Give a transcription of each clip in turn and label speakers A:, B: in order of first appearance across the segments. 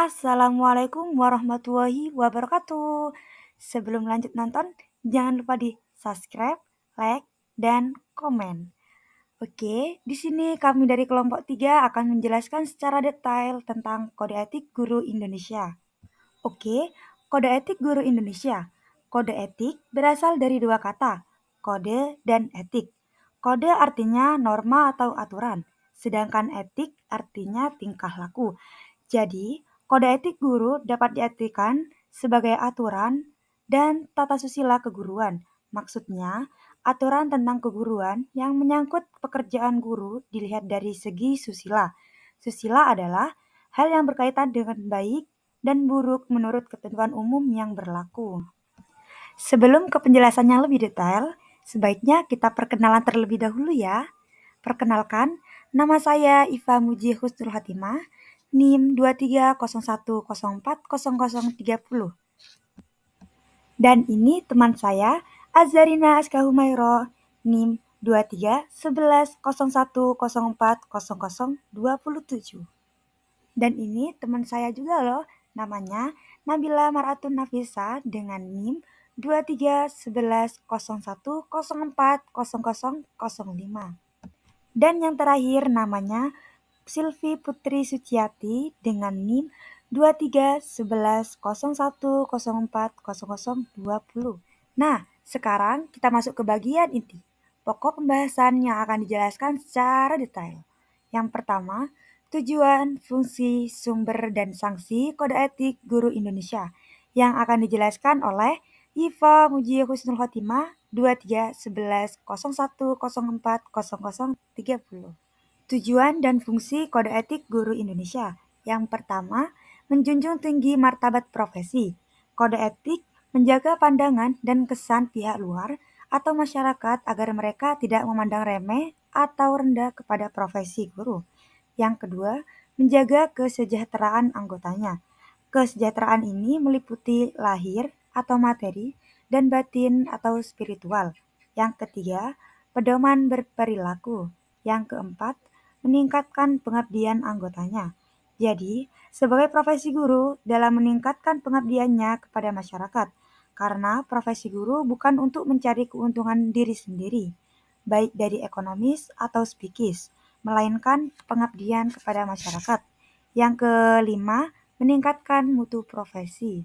A: Assalamualaikum warahmatullahi wabarakatuh. Sebelum lanjut nonton, jangan lupa di subscribe, like, dan komen. Oke, di sini kami dari kelompok 3 akan menjelaskan secara detail tentang kode etik guru Indonesia. Oke, kode etik guru Indonesia. Kode etik berasal dari dua kata, kode dan etik. Kode artinya norma atau aturan, sedangkan etik artinya tingkah laku. Jadi, kode etik guru dapat diartikan sebagai aturan dan tata susila keguruan. Maksudnya, aturan tentang keguruan yang menyangkut pekerjaan guru dilihat dari segi susila. Susila adalah hal yang berkaitan dengan baik dan buruk menurut ketentuan umum yang berlaku. Sebelum ke penjelasan yang lebih detail, sebaiknya kita perkenalan terlebih dahulu ya. Perkenalkan, nama saya Iva Muji Husnul Hatimah, NIM 2301040030. Dan ini teman saya, Azarina Aska Humairo, NIM 231101040027. Dan ini teman saya juga loh, namanya Nabila Maratun Nafisa dengan NIM 231101040005. Dan yang terakhir namanya Silvi Putri Suciati dengan NIM 231101040020. Nah, sekarang kita masuk ke bagian inti. Pokok pembahasan yang akan dijelaskan secara detail. Yang pertama, tujuan, fungsi, sumber, dan sanksi kode etik guru Indonesia yang akan dijelaskan oleh Iva Muji Husnul Khotimah 231101040030. Tujuan dan fungsi kode etik guru Indonesia. Yang pertama, menjunjung tinggi martabat profesi. Kode etik menjaga pandangan dan kesan pihak luar atau masyarakat agar mereka tidak memandang remeh atau rendah kepada profesi guru. Yang kedua, menjaga kesejahteraan anggotanya. Kesejahteraan ini meliputi lahir atau materi dan batin atau spiritual. Yang ketiga, pedoman berperilaku. Yang keempat, meningkatkan pengabdian anggotanya. Jadi, sebagai profesi guru dalam meningkatkan pengabdiannya kepada masyarakat, karena profesi guru bukan untuk mencari keuntungan diri sendiri, baik dari ekonomis atau psikis, melainkan pengabdian kepada masyarakat. Yang kelima, meningkatkan mutu profesi.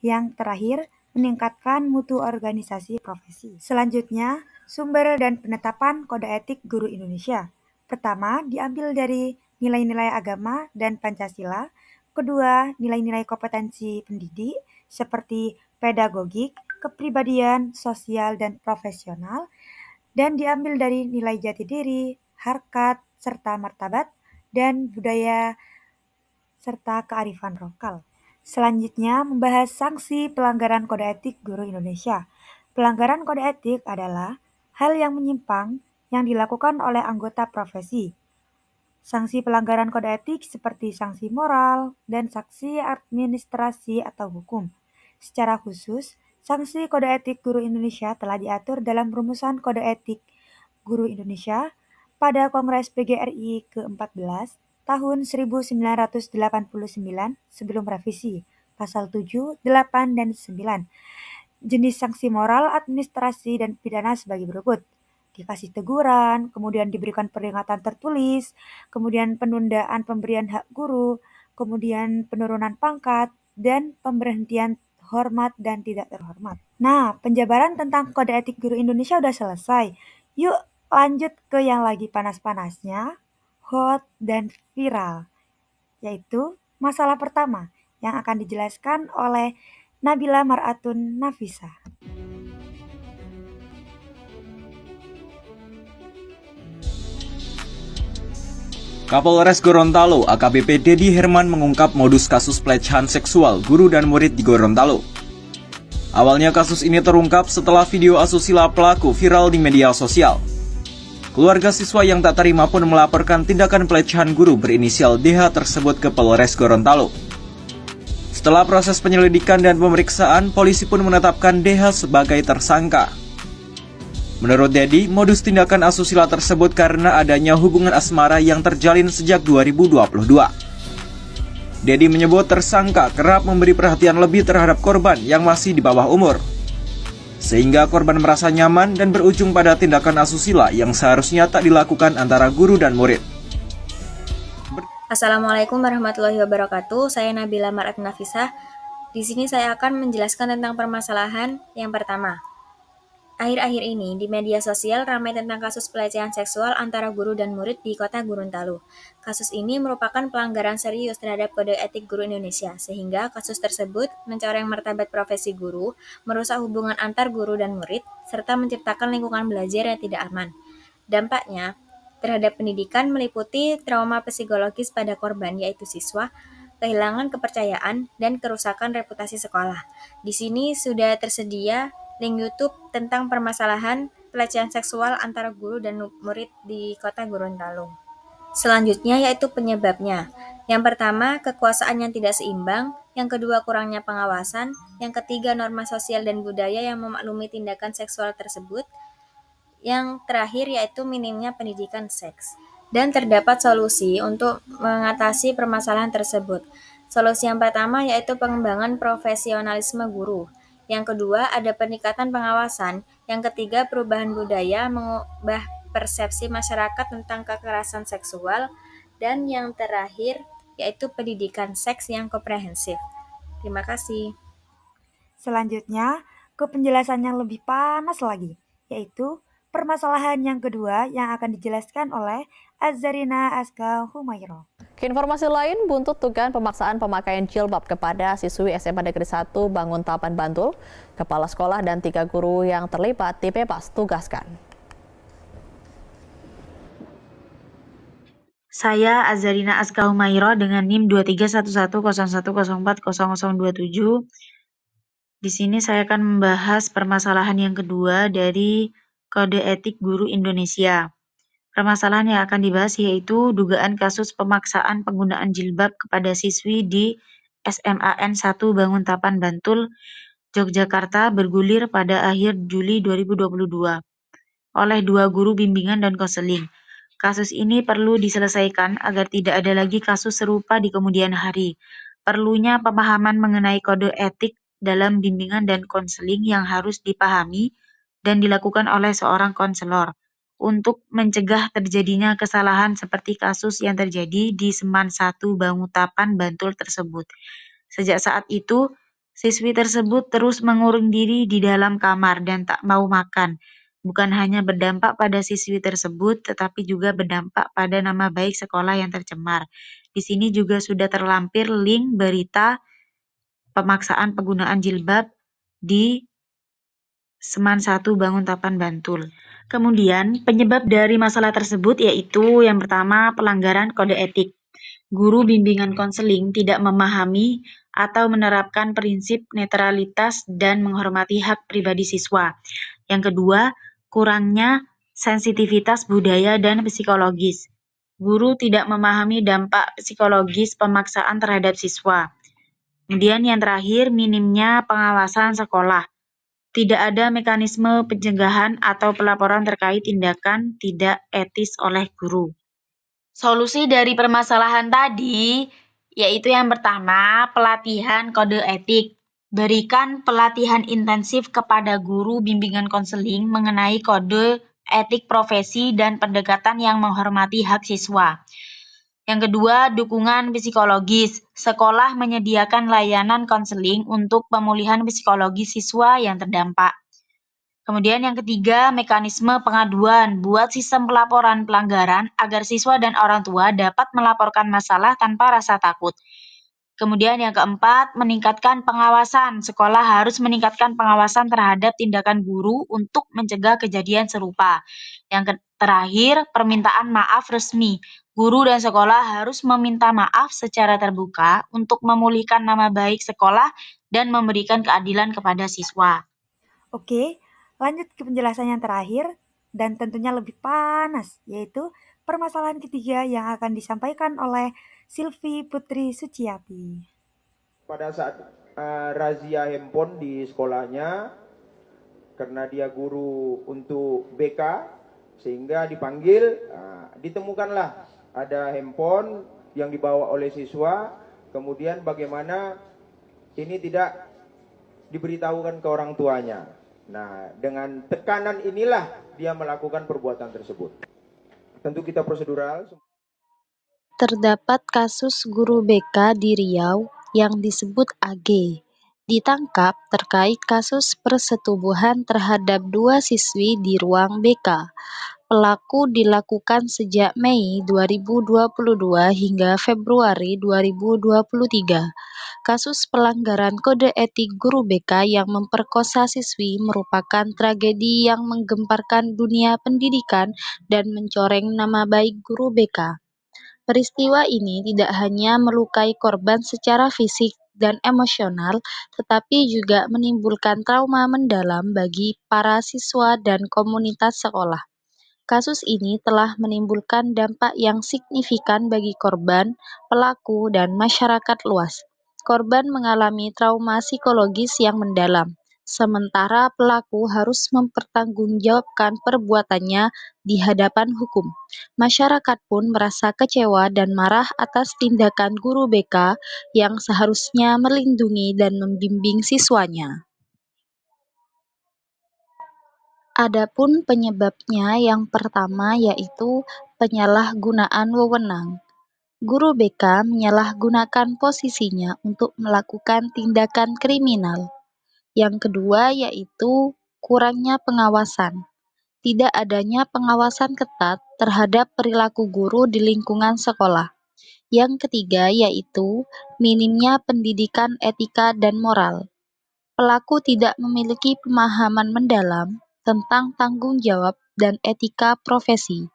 A: Yang terakhir, meningkatkan mutu organisasi profesi. Selanjutnya, sumber dan penetapan kode etik guru Indonesia. Pertama, diambil dari nilai-nilai agama dan Pancasila. Kedua, nilai-nilai kompetensi pendidik seperti pedagogik, kepribadian, sosial, dan profesional. Dan diambil dari nilai jati diri, harkat, serta martabat, dan budaya, serta kearifan lokal. Selanjutnya, membahas sanksi pelanggaran kode etik guru Indonesia. Pelanggaran kode etik adalah hal yang menyimpang yang dilakukan oleh anggota profesi. Sanksi pelanggaran kode etik seperti sanksi moral dan sanksi administrasi atau hukum. Secara khusus, sanksi kode etik guru Indonesia telah diatur dalam rumusan kode etik guru Indonesia pada Kongres PGRI ke-14 tahun 1989 sebelum revisi, pasal 7, 8, dan 9. Jenis sanksi moral, administrasi, dan pidana sebagai berikut. Dikasih teguran, kemudian diberikan peringatan tertulis, kemudian penundaan pemberian hak guru, kemudian penurunan pangkat, dan pemberhentian hormat dan tidak terhormat. Nah, penjabaran tentang kode etik guru Indonesia udah selesai. Yuk lanjut ke yang lagi panas-panasnya, hot dan viral, yaitu masalah pertama yang akan dijelaskan oleh Nabila Maratun Nafisa.
B: Kapolres Gorontalo AKBP Dedi Herman mengungkap modus kasus pelecehan seksual guru dan murid di Gorontalo. Awalnya kasus ini terungkap setelah video asusila pelaku viral di media sosial. Keluarga siswa yang tak terima pun melaporkan tindakan pelecehan guru berinisial DH tersebut ke Polres Gorontalo. Setelah proses penyelidikan dan pemeriksaan, polisi pun menetapkan DH sebagai tersangka. Menurut Dedi, modus tindakan asusila tersebut karena adanya hubungan asmara yang terjalin sejak 2022. Dedi menyebut tersangka kerap memberi perhatian lebih terhadap korban yang masih di bawah umur, sehingga korban merasa nyaman dan berujung pada tindakan asusila yang seharusnya tak dilakukan antara guru dan murid.
C: Assalamualaikum warahmatullahi wabarakatuh. Saya Nabila Marat Nafisah. Di sini saya akan menjelaskan tentang permasalahan yang pertama. Akhir-akhir ini di media sosial ramai tentang kasus pelecehan seksual antara guru dan murid di Kota Gorontalo. Kasus ini merupakan pelanggaran serius terhadap Kode Etik Guru Indonesia, sehingga kasus tersebut mencoreng martabat profesi guru, merusak hubungan antar guru dan murid, serta menciptakan lingkungan belajar yang tidak aman. Dampaknya terhadap pendidikan meliputi trauma psikologis pada korban, yaitu siswa, kehilangan kepercayaan, dan kerusakan reputasi sekolah. Di sini sudah tersedia link YouTube tentang permasalahan pelecehan seksual antara guru dan murid di Kota Gorontalo. Selanjutnya yaitu penyebabnya. Yang pertama, kekuasaan yang tidak seimbang. Yang kedua, kurangnya pengawasan. Yang ketiga, norma sosial dan budaya yang memaklumi tindakan seksual tersebut. Yang terakhir yaitu minimnya pendidikan seks. Dan terdapat solusi untuk mengatasi permasalahan tersebut. Solusi yang pertama yaitu pengembangan profesionalisme guru. Yang kedua, ada peningkatan pengawasan. Yang ketiga, perubahan budaya, mengubah persepsi masyarakat tentang kekerasan seksual. Dan yang terakhir, yaitu pendidikan seks yang komprehensif. Terima kasih.
A: Selanjutnya, ke penjelasan yang lebih panas lagi, yaitu permasalahan yang kedua yang akan dijelaskan oleh Azarina Aska Humairo.
D: Keinformasi lain, buntut dugaan pemaksaan pemakaian jilbab kepada siswi SMA Negeri 1 Banguntapan Bantul, kepala sekolah dan 3 guru yang terlibat dibebas tugaskan.
E: Saya Azarina Aska Humairo dengan NIM 231101040027. Di sini saya akan membahas permasalahan yang kedua dari Kode Etik Guru Indonesia. Permasalahan yang akan dibahas yaitu dugaan kasus pemaksaan penggunaan jilbab kepada siswi di SMAN 1 Banguntapan Bantul, Yogyakarta bergulir pada akhir Juli 2022 oleh 2 guru bimbingan dan konseling. Kasus ini perlu diselesaikan agar tidak ada lagi kasus serupa di kemudian hari. Perlunya pemahaman mengenai kode etik dalam bimbingan dan konseling yang harus dipahami dan dilakukan oleh seorang konselor untuk mencegah terjadinya kesalahan seperti kasus yang terjadi di Seman 1 Banguntapan Bantul tersebut. Sejak saat itu, siswi tersebut terus mengurung diri di dalam kamar dan tak mau makan. Bukan hanya berdampak pada siswi tersebut, tetapi juga berdampak pada nama baik sekolah yang tercemar. Di sini juga sudah terlampir link berita pemaksaan penggunaan jilbab di Seman 1 Banguntapan Bantul. Kemudian, penyebab dari masalah tersebut yaitu yang pertama, pelanggaran kode etik. Guru bimbingan konseling tidak memahami atau menerapkan prinsip netralitas dan menghormati hak pribadi siswa. Yang kedua, kurangnya sensitivitas budaya dan psikologis. Guru tidak memahami dampak psikologis pemaksaan terhadap siswa. Kemudian yang terakhir, minimnya pengawasan sekolah. Tidak ada mekanisme pencegahan atau pelaporan terkait tindakan tidak etis oleh guru. Solusi dari permasalahan tadi yaitu yang pertama, pelatihan kode etik. Berikan pelatihan intensif kepada guru bimbingan konseling mengenai kode etik profesi dan pendekatan yang menghormati hak siswa. Yang kedua, dukungan psikologis. Sekolah menyediakan layanan konseling untuk pemulihan psikologi siswa yang terdampak. Kemudian yang ketiga, mekanisme pengaduan. Buat sistem pelaporan pelanggaran agar siswa dan orang tua dapat melaporkan masalah tanpa rasa takut. Kemudian yang keempat, meningkatkan pengawasan. Sekolah harus meningkatkan pengawasan terhadap tindakan guru untuk mencegah kejadian serupa. Yang terakhir, permintaan maaf resmi. Guru dan sekolah harus meminta maaf secara terbuka untuk memulihkan nama baik sekolah dan memberikan keadilan kepada siswa.
A: Oke, lanjut ke penjelasan yang terakhir dan tentunya lebih panas, yaitu permasalahan ketiga yang akan disampaikan oleh Silvi Putri Suciati.
F: Pada saat razia handphone di sekolahnya, karena dia guru untuk BK, sehingga dipanggil, ditemukanlah ada handphone yang dibawa oleh siswa Kemudian bagaimana ini tidak diberitahukan ke orang tuanya. Nah, dengan tekanan inilah dia melakukan perbuatan tersebut. Tentu kita prosedural.
E: Terdapat kasus guru BK di Riau yang disebut AG ditangkap terkait kasus persetubuhan terhadap 2 siswi di ruang BK. Pelaku dilakukan sejak Mei 2022 hingga Februari 2023. Kasus pelanggaran kode etik guru BK yang memperkosa siswi merupakan tragedi yang menggemparkan dunia pendidikan dan mencoreng nama baik guru BK. Peristiwa ini tidak hanya melukai korban secara fisik dan emosional, tetapi juga menimbulkan trauma mendalam bagi para siswa dan komunitas sekolah. Kasus ini telah menimbulkan dampak yang signifikan bagi korban, pelaku, dan masyarakat luas. Korban mengalami trauma psikologis yang mendalam, sementara pelaku harus mempertanggungjawabkan perbuatannya di hadapan hukum. Masyarakat pun merasa kecewa dan marah atas tindakan guru BK yang seharusnya melindungi dan membimbing siswanya. Adapun penyebabnya yang pertama yaitu penyalahgunaan wewenang. Guru BK menyalahgunakan posisinya untuk melakukan tindakan kriminal. Yang kedua yaitu kurangnya pengawasan. Tidak adanya pengawasan ketat terhadap perilaku guru di lingkungan sekolah. Yang ketiga yaitu minimnya pendidikan etika dan moral. Pelaku tidak memiliki pemahaman mendalam tentang tanggung jawab dan etika profesi.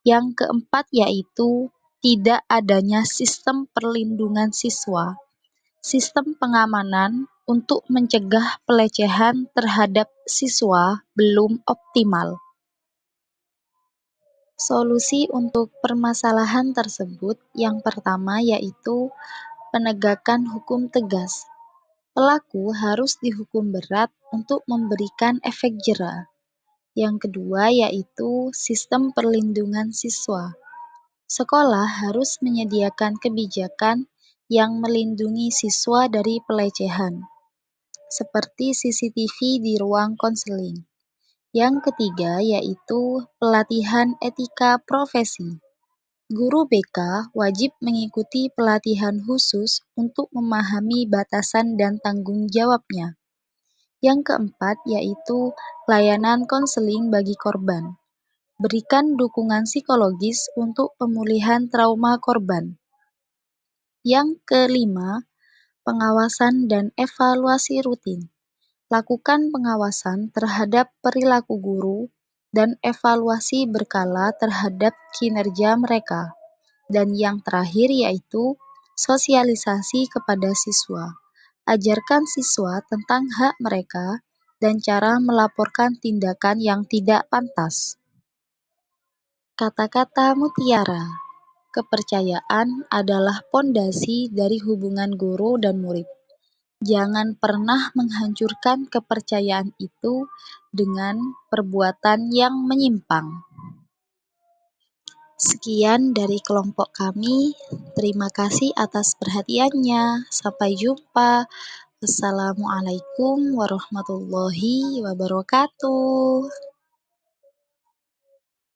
E: Yang keempat yaitu tidak adanya sistem perlindungan siswa, sistem pengamanan untuk mencegah pelecehan terhadap siswa belum optimal. Solusi untuk permasalahan tersebut yang pertama yaitu penegakan hukum tegas. Pelaku harus dihukum berat untuk memberikan efek jera. Yang kedua yaitu sistem perlindungan siswa. Sekolah harus menyediakan kebijakan yang melindungi siswa dari pelecehan, seperti CCTV di ruang konseling. Yang ketiga yaitu pelatihan etika profesi. Guru BK wajib mengikuti pelatihan khusus untuk memahami batasan dan tanggung jawabnya. Yang keempat yaitu layanan konseling bagi korban. Berikan dukungan psikologis untuk pemulihan trauma korban. Yang kelima, pengawasan dan evaluasi rutin. Lakukan pengawasan terhadap perilaku guru dan evaluasi berkala terhadap kinerja mereka. Dan yang terakhir yaitu sosialisasi kepada siswa. Ajarkan siswa tentang hak mereka dan cara melaporkan tindakan yang tidak pantas. Kata-kata mutiara. Kepercayaan adalah pondasi dari hubungan guru dan murid. Jangan pernah menghancurkan kepercayaan itu dengan perbuatan yang menyimpang. Sekian dari kelompok kami. Terima kasih atas perhatiannya. Sampai jumpa. Wassalamualaikum warahmatullahi wabarakatuh.